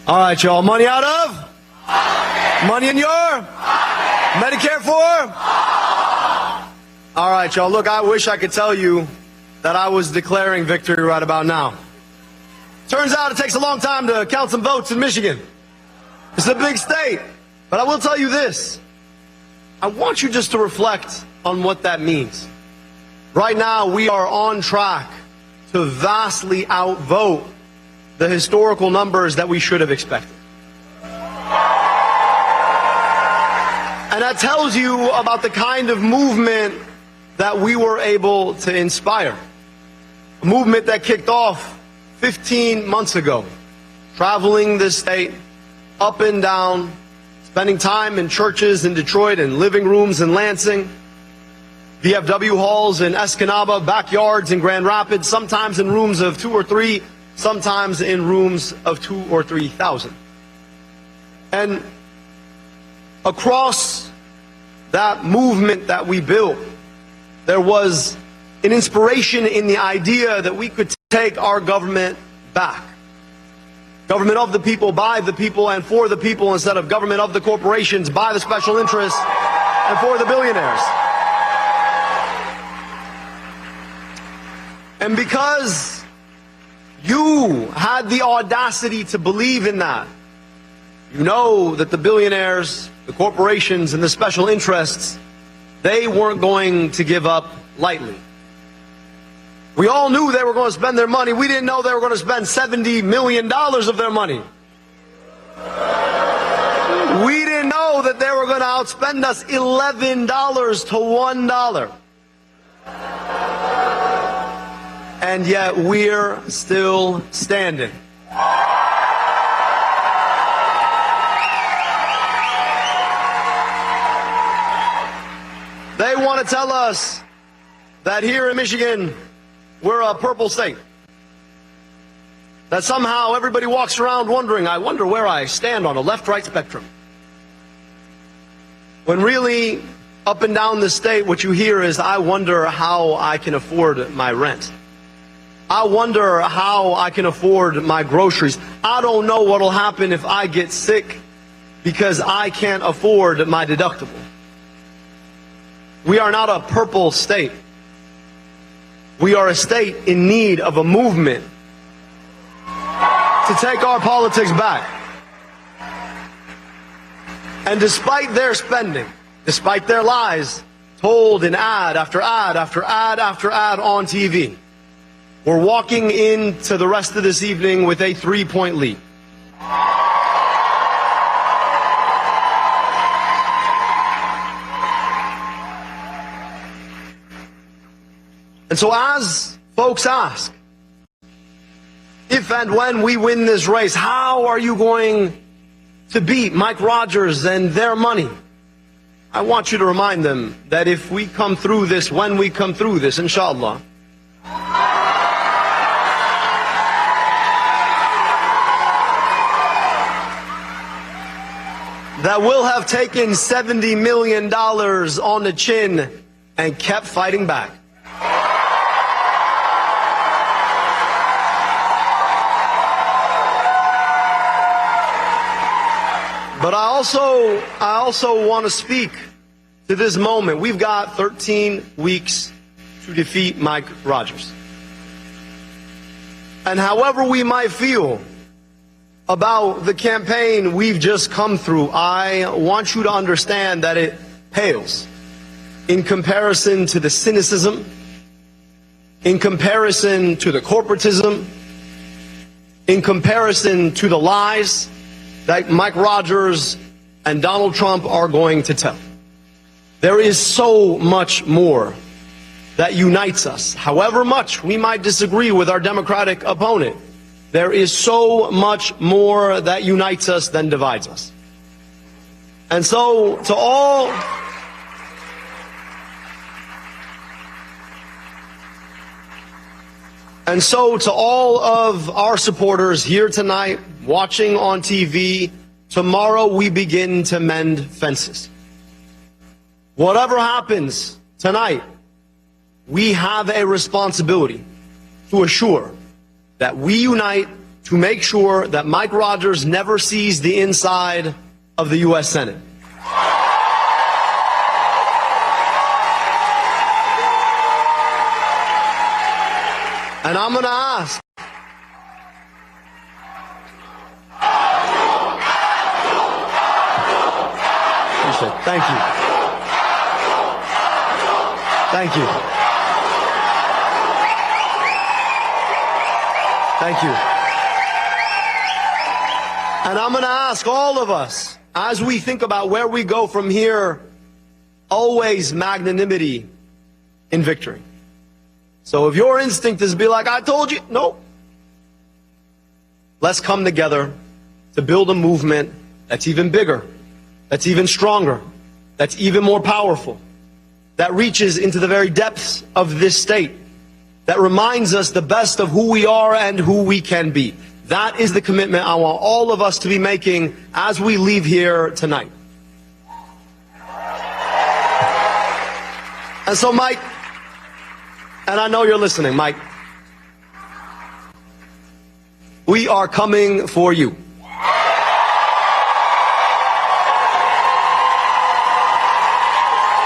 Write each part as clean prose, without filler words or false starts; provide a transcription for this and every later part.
All right, y'all. Money out of? Money in your? Medicare for? All right, y'all. Look, I wish I could tell you that I was declaring victory right about now. Turns out it takes a long time to count some votes in Michigan. It's a big state. But I will tell you this. I want you just to reflect on what that means. Right now, we are on track to vastly outvote the historical numbers that we should have expected. And that tells you about the kind of movement that we were able to inspire. A movement that kicked off 15 months ago, traveling this state up and down, spending time in churches in Detroit and living rooms in Lansing, VFW halls in Escanaba, backyards in Grand Rapids, sometimes in rooms of 2 or 3, sometimes in rooms of 2,000 or 3,000. And across that movement that we built, there was an inspiration in the idea that we could take our government back. Government of the people, by the people, and for the people, instead of government of the corporations, by the special interests, and for the billionaires. And because you had the audacity to believe in that, you know that the billionaires, the corporations, and the special interests, they weren't going to give up lightly. We all knew they were going to spend their money. We didn't know they were going to spend $70 million of their money. We didn't know that they were going to outspend us $11 to $1. And yet we're still standing. They want to tell us that here in Michigan, we're a purple state. That somehow everybody walks around wondering, I wonder where I stand on a left-right spectrum. When really, up and down the state, what you hear is, I wonder how I can afford my rent. I wonder how I can afford my groceries. I don't know what'll happen if I get sick because I can't afford my deductible. We are not a purple state. We are a state in need of a movement to take our politics back. And despite their spending, despite their lies, told in ad after ad after ad after ad on TV, we're walking into the rest of this evening with a 3-point lead. And so as folks ask, if and when we win this race, how are you going to beat Mike Rogers and their money? I want you to remind them that if we come through this, when we come through this, inshallah, that we'll have taken $70 million on the chin and kept fighting back. But I also want to speak to this moment. We've got 13 weeks to defeat Mike Rogers. And however we might feel about the campaign we've just come through, I want you to understand that it pales in comparison to the cynicism, in comparison to the corporatism, in comparison to the lies that Mike Rogers and Donald Trump are going to tell. There is so much more that unites us. However much we might disagree with our Democratic opponent, there is so much more that unites us than divides us. And so to all of our supporters here tonight, watching on TV, tomorrow we begin to mend fences. Whatever happens tonight, we have a responsibility to assure that we unite to make sure that Mike Rogers never sees the inside of the U.S. Senate. And I'm going to ask, thank you. Thank you. Thank you. And I'm going to ask all of us, as we think about where we go from here, always magnanimity in victory. So if your instinct is to be like, I told you, no. Let's come together to build a movement that's even bigger, that's even stronger, that's even more powerful, that reaches into the very depths of this state, that reminds us the best of who we are and who we can be. That is the commitment I want all of us to be making as we leave here tonight. And so, Mike, and I know you're listening, Mike, we are coming for you.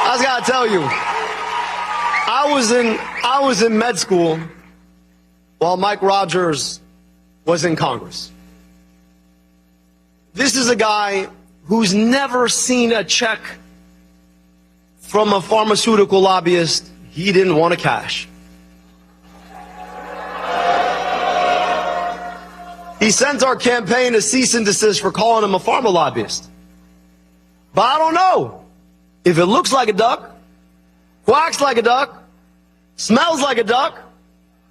I just gotta tell you, I was in med school while Mike Rogers was in Congress. This is a guy who's never seen a check from a pharmaceutical lobbyist he didn't want to cash. He sent our campaign a cease and desist for calling him a pharma lobbyist. But I don't know. If it looks like a duck, quacks like a duck, smells like a duck,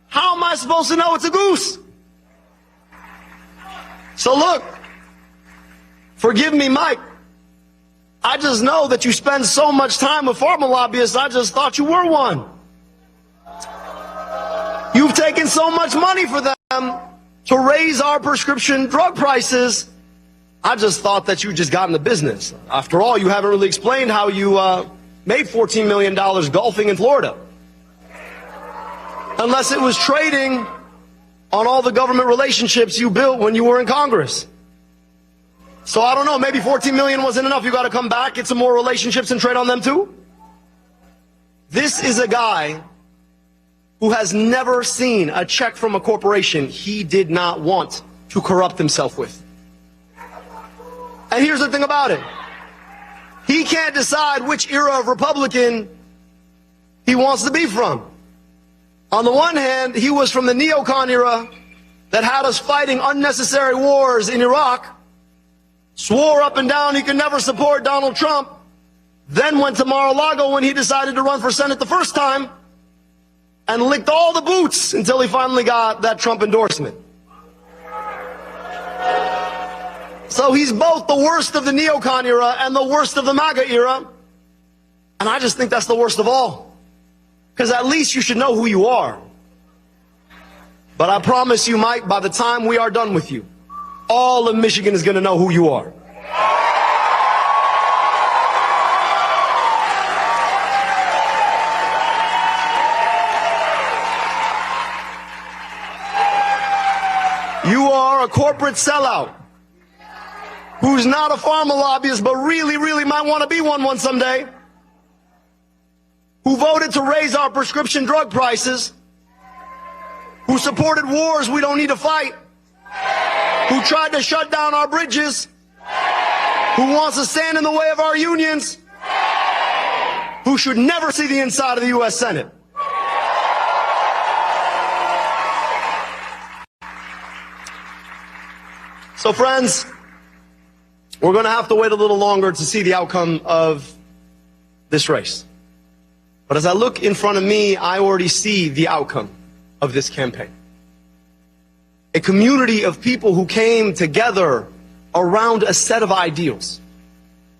how am I supposed to know it's a goose? So look, forgive me, Mike. I just know that you spend so much time with pharma lobbyists, I just thought you were one. You've taken so much money for them to raise our prescription drug prices. I just thought that you just got in the business. After all, you haven't really explained how you made $14 million golfing in Florida. Unless it was trading on all the government relationships you built when you were in Congress. So I don't know, maybe 14 million wasn't enough. You got to come back, get some more relationships and trade on them too? This is a guy who has never seen a check from a corporation he did not want to corrupt himself with. And here's the thing about it. He can't decide which era of Republican he wants to be from. On the one hand, he was from the neocon era that had us fighting unnecessary wars in Iraq, swore up and down he could never support Donald Trump, then went to Mar-a-Lago when he decided to run for Senate the first time, and licked all the boots until he finally got that Trump endorsement. So he's both the worst of the neocon era and the worst of the MAGA era, and I just think that's the worst of all. Because at least you should know who you are. But I promise you, Mike, by the time we are done with you, all of Michigan is going to know who you are. You are a corporate sellout who's not a pharma lobbyist, but really, really might want to be one someday. Who voted to raise our prescription drug prices, who supported wars we don't need to fight, who tried to shut down our bridges, who wants to stand in the way of our unions, who should never see the inside of the U.S. Senate. So friends, we're going to have to wait a little longer to see the outcome of this race. But as I look in front of me, I already see the outcome of this campaign. A community of people who came together around a set of ideals,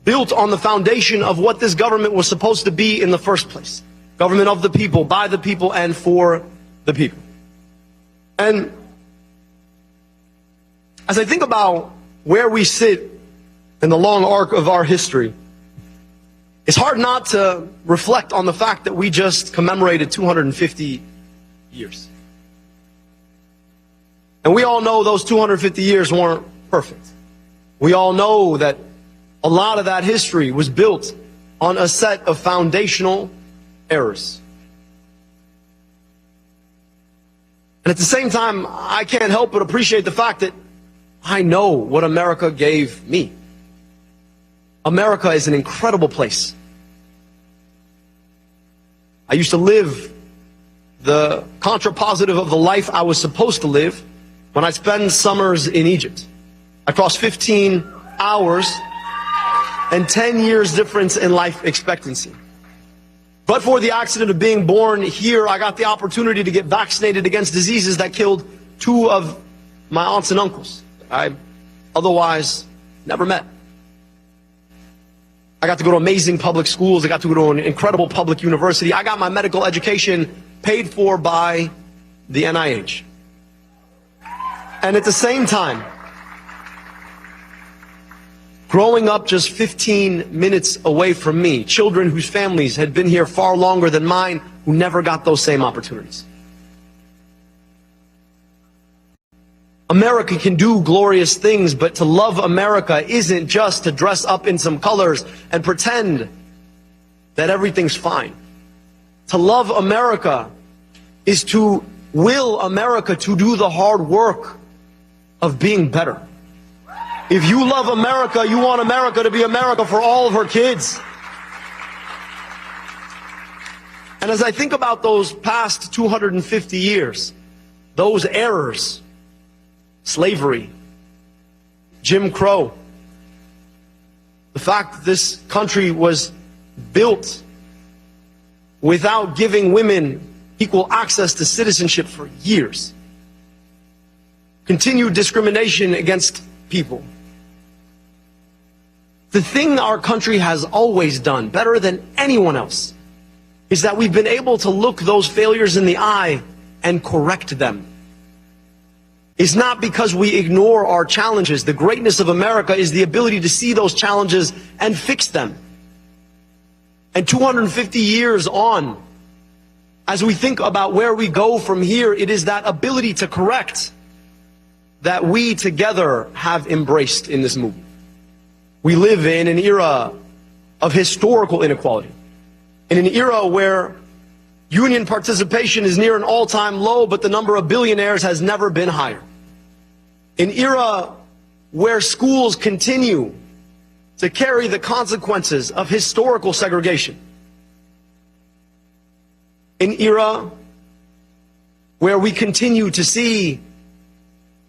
built on the foundation of what this government was supposed to be in the first place. Government of the people, by the people, and for the people. And as I think about where we sit in the long arc of our history, it's hard not to reflect on the fact that we just commemorated 250 years. And we all know those 250 years weren't perfect. We all know that a lot of that history was built on a set of foundational errors. And at the same time, I can't help but appreciate the fact that I know what America gave me. America is an incredible place. I used to live the contrapositive of the life I was supposed to live when I spent summers in Egypt. I crossed 15 hours and 10 years difference in life expectancy. But for the accident of being born here, I got the opportunity to get vaccinated against diseases that killed 2 of my aunts and uncles I otherwise never met. I got to go to amazing public schools. I got to go to an incredible public university. I got my medical education paid for by the NIH. And at the same time, growing up just 15 minutes away from me, children whose families had been here far longer than mine, who never got those same opportunities. America can do glorious things, but to love America isn't just to dress up in some colors and pretend that everything's fine. To love America is to will America to do the hard work of being better. If you love America, you want America to be America for all of her kids. And as I think about those past 250 years, those errors, slavery, Jim Crow, the fact that this country was built without giving women equal access to citizenship for years, continued discrimination against people. The thing our country has always done better than anyone else is that we've been able to look those failures in the eye and correct them. It's not because we ignore our challenges. The greatness of America is the ability to see those challenges and fix them. And 250 years on, as we think about where we go from here, it is that ability to correct that we together have embraced in this movement. We live in an era of historical inequality, in an era where union participation is near an all-time low, but the number of billionaires has never been higher. An era where schools continue to carry the consequences of historical segregation. An era where we continue to see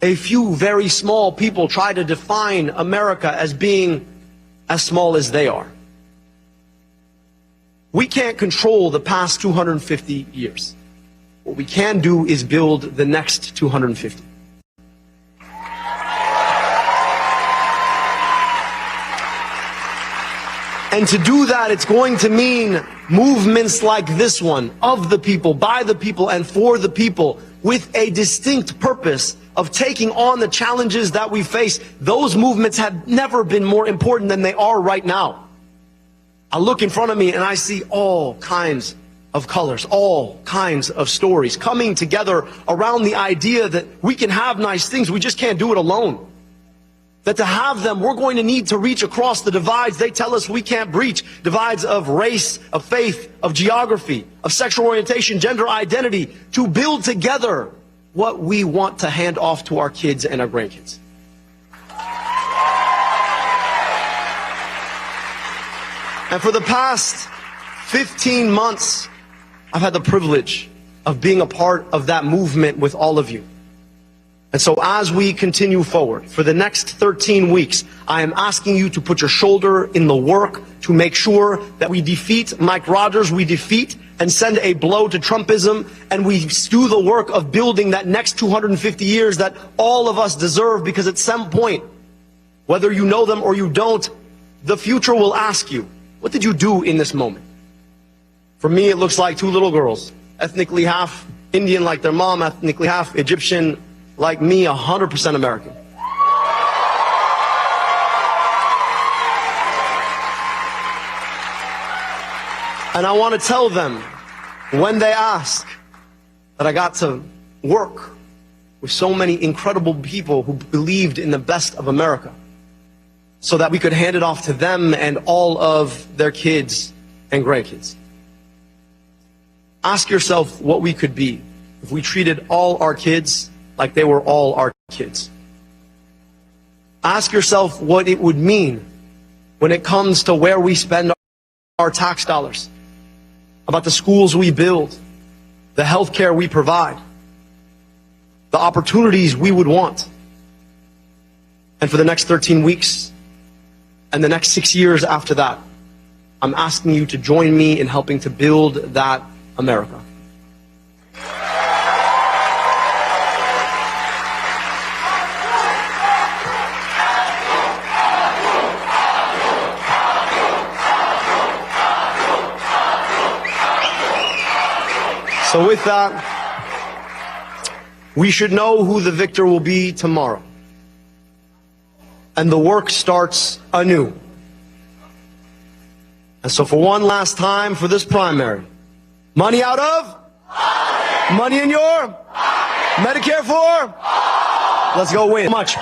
a few very small people try to define America as being as small as they are. We can't control the past 250 years. What we can do is build the next 250. And to do that, it's going to mean movements like this one, of the people, by the people, and for the people, with a distinct purpose of taking on the challenges that we face. Those movements have never been more important than they are right now. I look in front of me and I see all kinds of colors, all kinds of stories coming together around the idea that we can have nice things, we just can't do it alone. That to have them, we're going to need to reach across the divides they tell us we can't breach. Divides of race, of faith, of geography, of sexual orientation, gender identity, to build together what we want to hand off to our kids and our grandkids. And for the past 15 months, I've had the privilege of being a part of that movement with all of you. And so as we continue forward, for the next 13 weeks, I am asking you to put your shoulder in the work to make sure that we defeat Mike Rogers, we defeat and send a blow to Trumpism, and we do the work of building that next 250 years that all of us deserve, because at some point, whether you know them or you don't, the future will ask you, what did you do in this moment? For me, it looks like 2 little girls, ethnically half Indian like their mom, ethnically half Egyptian like me, 100% American. And I want to tell them, when they ask, that I got to work with so many incredible people who believed in the best of America, so that we could hand it off to them and all of their kids and grandkids. Ask yourself what we could be if we treated all our kids like they were all our kids. Ask yourself what it would mean when it comes to where we spend our tax dollars, about the schools we build, the health care we provide, the opportunities we would want. And for the next 13 weeks and the next 6 years after that, I'm asking you to join me in helping to build that America. So with that, we should know who the victor will be tomorrow. And the work starts anew. And so for one last time for this primary, money out of? Money in your? Medicare for? Let's go win. Much.